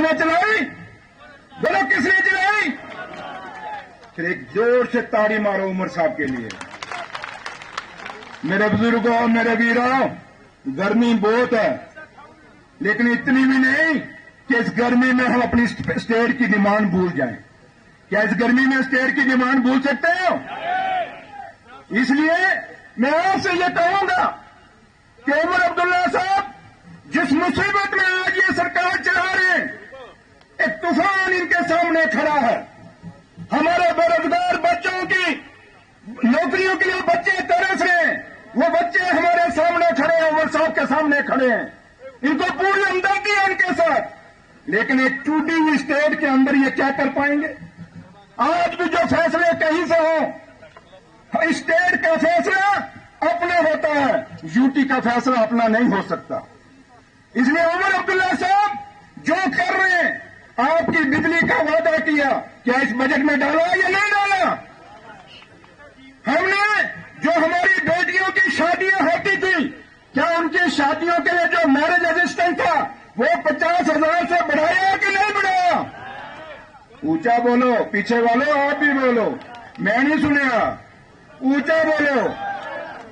ने चलाई? बोलो किसने चलाई? फिर एक जोर से ताड़ी मारो उमर साहब के लिए। मेरे बुजुर्गों, मेरे वीरों, गर्मी बहुत है, लेकिन इतनी भी नहीं कि इस गर्मी में हम अपनी स्टेट की डिमांड भूल जाएं। क्या इस गर्मी में स्टेट की डिमांड भूल सकते हो? इसलिए मैं आपसे ये कहूंगा कि उमर अब्दुल्ला साहब जिस मुसीबत में आज ये सरकार चला रहे हैं, एक तूफान इनके सामने खड़ा है। हमारे बेरोजगार बच्चों की नौकरियों के लिए बच्चे तरस रहे हैं, वो बच्चे हमारे सामने खड़े हैं, उमर साहब के सामने खड़े हैं। इनको पूरी हमदर्दी है इनके साथ, लेकिन एक टूटी हुई स्टेट के अंदर ये क्या कर पाएंगे? आज भी जो फैसले कहीं से हो, स्टेट का फैसला अपना होता है, यूटी का फैसला अपना नहीं हो सकता। इसलिए उमर अब्दुल्ला साहब जो कर रहे हैं, आपकी बिजली का वादा किया, क्या इस बजट में डाला या नहीं डाला? हमने जो हमारी बेटियों की शादियां होती थी, क्या उनकी शादियों के लिए जो मैरिज असिस्टेंट था वो 50,000 से बढ़ाया कि नहीं बढ़ाया? ऊंचा बोलो, पीछे वालों आप भी बोलो, मैं नहीं सुनिया, ऊंचा बोलो।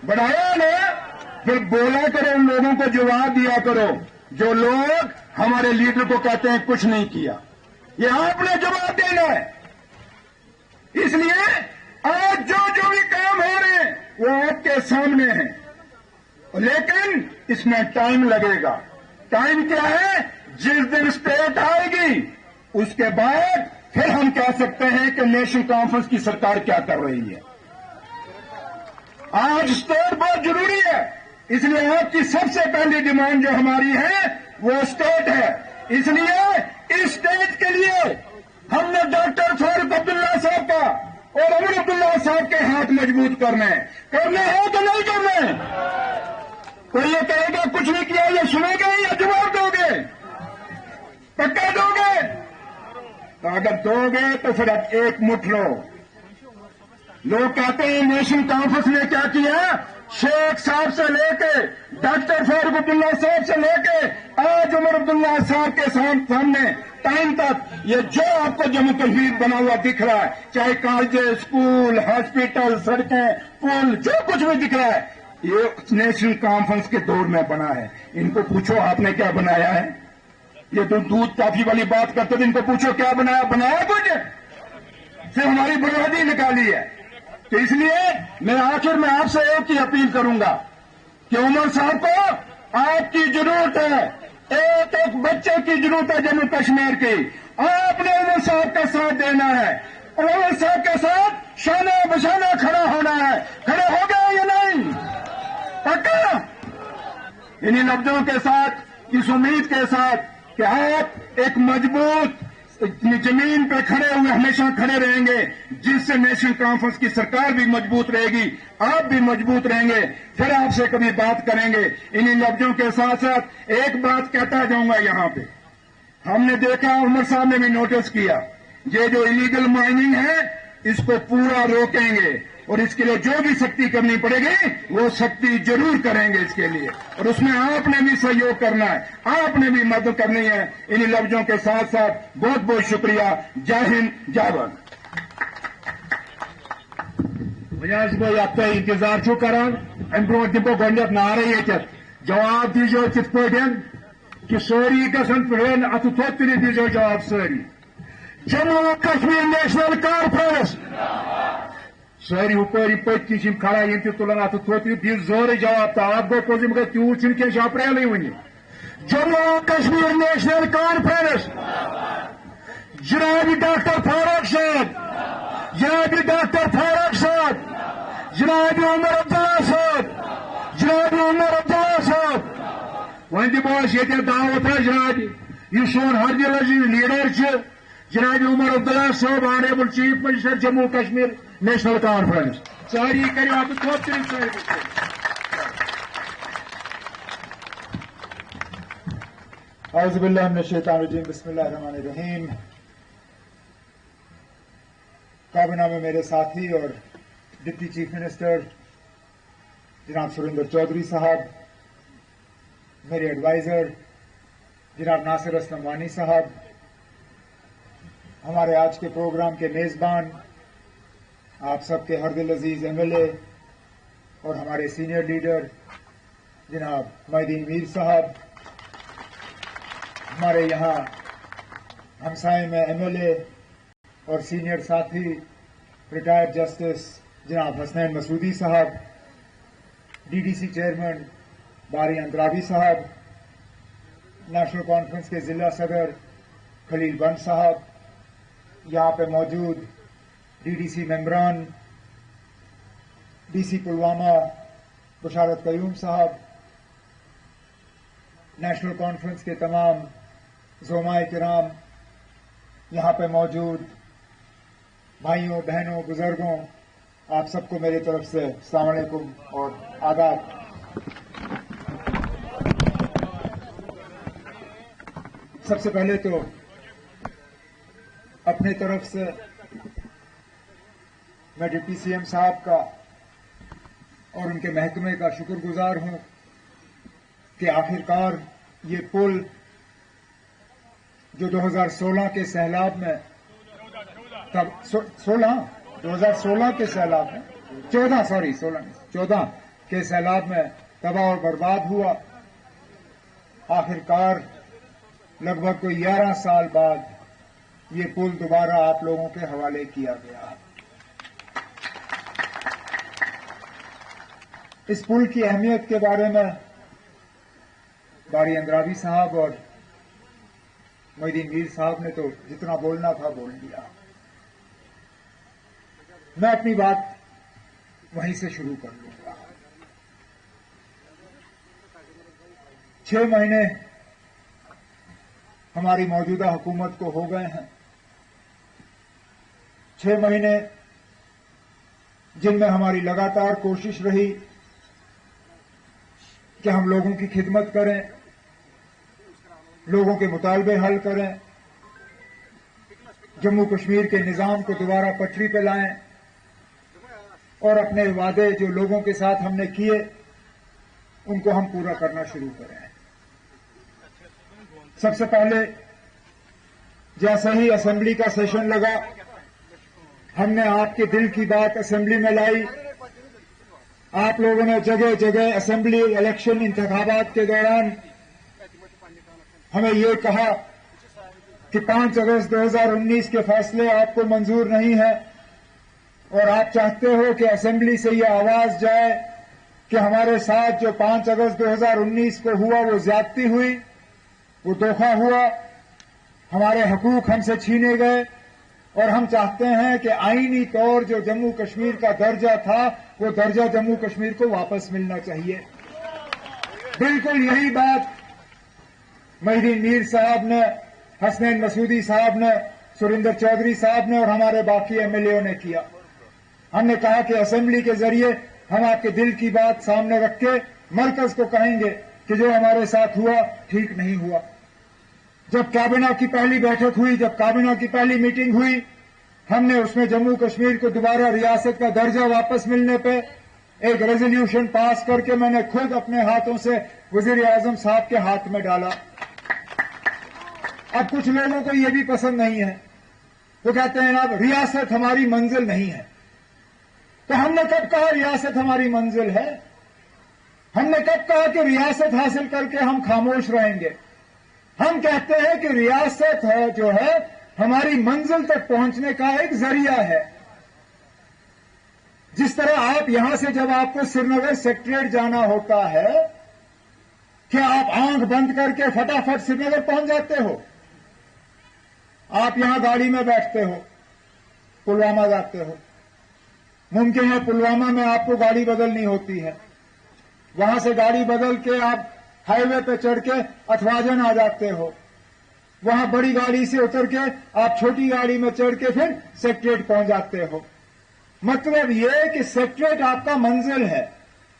बढ़ाया ना? फिर बोला करो, उन लोगों को जवाब दिया करो जो लोग हमारे लीडर को कहते हैं कुछ नहीं किया। ये आपने जवाब देना है। इसलिए आज जो भी काम हो रहे हैं वो आपके सामने है, लेकिन इसमें टाइम लगेगा। टाइम क्या है? जिस दिन स्टेट आएगी उसके बाद फिर हम कह सकते हैं कि नेशनल कॉन्फ्रेंस की सरकार क्या कर रही है। आज स्टेट बहुत जरूरी है, इसलिए आपकी सबसे पहली डिमांड जो हमारी है वो स्टेट है। इसलिए इस स्टेट के लिए हमने डॉक्टर फारूक अब्दुल्ला साहब का और उमर अब्दुल्ला साहब के हाथ मजबूत करने हैं तो नहीं करने? कोई ये कहेगा कुछ नहीं किया, ये सुनोगे या जवाब दोगे? पक्का दोगे? तो अगर दोगे तो फिर अब एक मुठ लो। लोग कहते हैं नेशनल कॉन्फ्रेंस ने क्या किया, शेख साहब से लेके डॉक्टर फारूक अब्दुल्ला साहब से लेके आज उमर अब्दुल्ला साहब के सामने टाइम तक ये जो आपको जम्मू कश्मीर बना हुआ दिख रहा है, चाहे कॉलेज, स्कूल, हॉस्पिटल, सड़कें, पुल, जो कुछ भी दिख रहा है, ये नेशनल कॉन्फ्रेंस के दौर में बना है। इनको पूछो आपने क्या बनाया है? ये तो दूध काफी वाली बात करते थे, इनको पूछो क्या बनाया? बनाया कुछ? सिर्फ हमारी बर्बादी निकाली है। तो इसलिए मैं आखिर में आपसे एक ही अपील करूंगा कि उमर साहब को आपकी जरूरत है, एक एक बच्चे की जरूरत है जम्मू कश्मीर की। आपने उमर साहब का साथ देना है और उमर साहब के साथ शाना बशाना खड़ा होना है। खड़े हो गए या नहीं? पक्का? इन्हीं लफ्जों के साथ, इस उम्मीद के साथ कि आप एक मजबूत जमीन पे खड़े हुए हमेशा खड़े रहेंगे, जिससे नेशनल कॉन्फ्रेंस की सरकार भी मजबूत रहेगी, आप भी मजबूत रहेंगे। फिर आपसे कभी बात करेंगे। इन्हीं लफ्जों के साथ साथ एक बात कहता जाऊंगा यहां पे, हमने देखा, उमर साहब ने भी नोटिस किया, ये जो इलीगल माइनिंग है इसको पूरा रोकेंगे और इसके लिए जो भी सख्ती करनी पड़ेगी वो सख्ती जरूर करेंगे इसके लिए, और उसमें आपने भी सहयोग करना है, आपने भी मदद करनी है। इन्हीं लफ्जों के साथ साथ बहुत बहुत शुक्रिया। जय हिंद, जय भारत। अब तुम इंतजार छो करान, अम ब्रो दिमो गोडक नारे ये जवाब दीजो कित पठन कि सारी गसन प्लेन अत थोत दीजो जवाब सारी। जम्मू कश्मीर नेशनल कॉन्फ्रेंस सारी हुपारी पत्ती खड़ा इन तुलान अत थोत दी जोर जवाब तो आप गो पोजिम गो तूत क्या April one. Jammu Kashmir national conference जनाब डॉक्टर फारूक साहब, जनाब डॉक्टर फारूक साहब, जनाब उमर अब्दुल्ला साहब, जनाब उमर अब्दुल्ला साहब वन दिमो ये दावत है जनाब यह सोन हर दिल लीडर जनाब उमर अब्दुल्ला साहब, honourable chief minister Jammu Kashmir national conference सारी करो आप थोप औज़ुबिल्लाहि मिनश शैतानिर रजीम, बिस्मिल्लाहिर्रहमानिर्रहीम। काबीना में मेरे साथी और डिप्टी चीफ मिनिस्टर जनाब सुरेंद्र चौधरी साहब, मेरे एडवाइजर जनाब नासिर असलम वानी साहब, हमारे आज के प्रोग्राम के मेजबान आप सबके हरदिल अजीज एमएलए और हमारे सीनियर लीडर जनाब मोइनुद्दीन मीर साहब, हमारे यहाँ हमसाए में एमएलए और सीनियर साथी रिटायर्ड जस्टिस जनाब हसनैन मसूदी साहब, डीडीसी चेयरमैन बारी अंद्रावी साहब, नेशनल कॉन्फ्रेंस के जिला सदर खलील बंद साहब, यहाँ पे मौजूद डीडीसी मेंबरान, डीसी पुलवामा बशारत कयूम साहब, नेशनल कॉन्फ्रेंस के तमाम ज़ोमाए किराम, यहाँ पे मौजूद भाइयों बहनों बुजुर्गों, आप सबको मेरी तरफ से अस्सलाम वालेकुम और आदाब। सबसे पहले तो अपनी तरफ से मैं डिप्टी सीएम साहब का और उनके महकमे का शुक्रगुजार हूं कि आखिरकार ये पुल जो 2016 के सैलाब में तब 2016 के सैलाब में 14 के सैलाब में तबाह और बर्बाद हुआ, आखिरकार लगभग कोई 11 साल बाद ये पुल दोबारा आप लोगों के हवाले किया गया। इस पुल की अहमियत के बारे में बारी अंद्रावी साहब और मोइनुद्दीन मीर साहब ने तो जितना बोलना था बोल दिया। मैं अपनी बात वहीं से शुरू कर लूंगा। 6 महीने हमारी मौजूदा हुकूमत को हो गए हैं। 6 महीने जिनमें हमारी लगातार कोशिश रही कि हम लोगों की खिदमत करें, लोगों के मुतालबे हल करें, जम्मू कश्मीर के निजाम को दोबारा पटरी पे लाएं और अपने वादे जो लोगों के साथ हमने किए उनको हम पूरा करना शुरू करें। सबसे पहले जैसे ही असेंबली का सेशन लगा, हमने आपके दिल की बात असेंबली में लाई। आप लोगों ने जगह जगह असेंबली इलेक्शन इंतखाबात के दौरान हमें ये कहा कि 5 अगस्त 2019 के फैसले आपको मंजूर नहीं है और आप चाहते हो कि असेंबली से ये आवाज जाए कि हमारे साथ जो 5 अगस्त 2019 को हुआ वो ज्यादती हुई, वो धोखा हुआ, हमारे हकूक हमसे छीने गए और हम चाहते हैं कि आईनी तौर जो जम्मू कश्मीर का दर्जा था वो दर्जा जम्मू कश्मीर को वापस मिलना चाहिए। बिल्कुल यही बात मोइनुद्दीन मीर साहब ने, हसनैन मसूदी साहब ने, सुरिंदर चौधरी साहब ने और हमारे बाकी एमएलए ने किया। हमने कहा कि असेंबली के जरिए हम आपके दिल की बात सामने रख के मरकज को कहेंगे कि जो हमारे साथ हुआ ठीक नहीं हुआ। जब कैबिनेट की पहली बैठक हुई, जब कैबिनेट की पहली मीटिंग हुई, हमने उसमें जम्मू कश्मीर को दोबारा रियासत का दर्जा वापस मिलने पे एक रेजोल्यूशन पास करके मैंने खुद अपने हाथों से वजीर आजम साहब के हाथ में डाला। अब कुछ लोगों को यह भी पसंद नहीं है, वो कहते हैं ना रियासत हमारी मंजिल नहीं है। तो हमने कब कहा रियासत हमारी मंजिल है? हमने कब कहा कि रियासत हासिल करके हम खामोश रहेंगे? हम कहते हैं कि रियासत है जो है हमारी मंजिल तक पहुंचने का एक जरिया है। जिस तरह आप यहां से जब आपको श्रीनगर सेक्रेटरीट जाना होता है, क्या आप आंख बंद करके फटाफट श्रीनगर पहुंच जाते हो? आप यहां गाड़ी में बैठते हो, पुलवामा जाते हो। मुमकिन है पुलवामा में आपको गाड़ी बदलनी होती है, वहां से गाड़ी बदल के आप हाईवे पे चढ़ के अथवाजन आ जाते हो, वहां बड़ी गाड़ी से उतर के आप छोटी गाड़ी में चढ़ के फिर सेक्रेटरीट पहुंच जाते हो। मतलब ये कि सेक्रेटरीट आपका मंजिल है,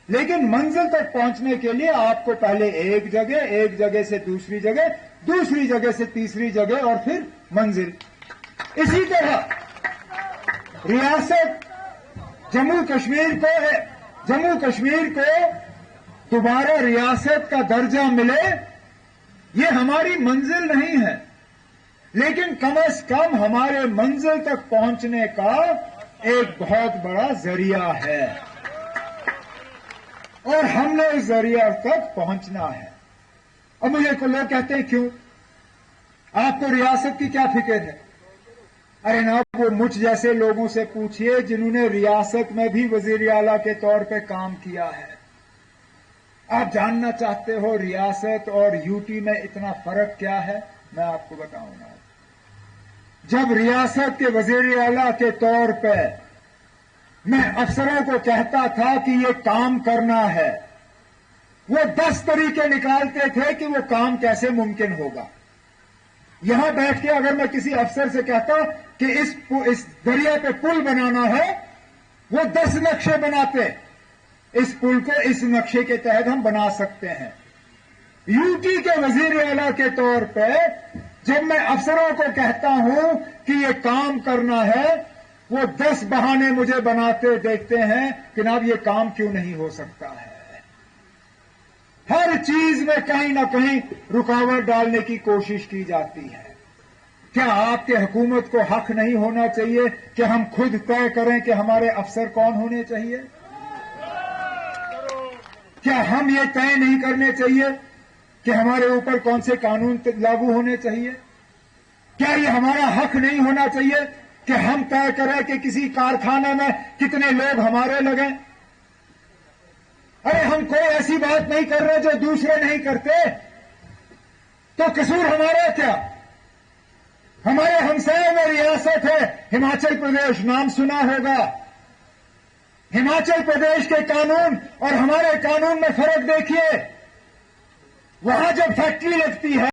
लेकिन मंजिल तक पहुंचने के लिए आपको पहले एक जगह से दूसरी जगह, दूसरी जगह से तीसरी जगह और फिर मंजिल। इसी तरह रियासत जम्मू कश्मीर को दोबारा रियासत का दर्जा मिले, ये हमारी मंजिल नहीं है। लेकिन कम से कम हमारे मंजिल तक पहुंचने का एक बहुत बड़ा जरिया है और हमने उस जरिया तक पहुंचना है। अब मुझे को लोग कहते हैं क्यों, आपको रियासत की क्या फिक्र है? अरे ना, वो मुझ जैसे लोगों से पूछिए जिन्होंने रियासत में भी वजीर आला के तौर पे काम किया है। आप जानना चाहते हो रियासत और यूटी में इतना फर्क क्या है? मैं आपको बताऊंगा। जब रियासत के वजीर आला के तौर पे मैं अफसरों को कहता था कि ये काम करना है, वो 10 तरीके निकालते थे कि वो काम कैसे मुमकिन होगा। यहां बैठ के अगर मैं किसी अफसर से कहता कि इस दरिया पे पुल बनाना है, वो 10 नक्शे बनाते। इस पुल को इस नक्शे के तहत हम बना सकते हैं। यूटी के वजीर आला के तौर पे जब मैं अफसरों को कहता हूं कि ये काम करना है, वो 10 बहाने मुझे बनाते देखते हैं कि जनाब ये काम क्यों नहीं हो सकता है। हर चीज में कहीं ना कहीं रुकावट डालने की कोशिश की जाती है। क्या आपके हुकूमत को हक नहीं होना चाहिए कि हम खुद तय करें कि हमारे अफसर कौन होने चाहिए? क्या हम ये तय नहीं करने चाहिए कि हमारे ऊपर कौन से कानून लागू होने चाहिए? क्या ये हमारा हक नहीं होना चाहिए कि हम तय करें कि किसी कारखाने में कितने लोग हमारे लगें? अरे हम कोई ऐसी बात नहीं कर रहे जो दूसरे नहीं करते, तो कसूर हमारा क्या? हमारे हमसाये में रियासत है हिमाचल प्रदेश, नाम सुना होगा। हिमाचल प्रदेश के कानून और हमारे कानून में फर्क देखिए। वहां जब फैक्ट्री लगती है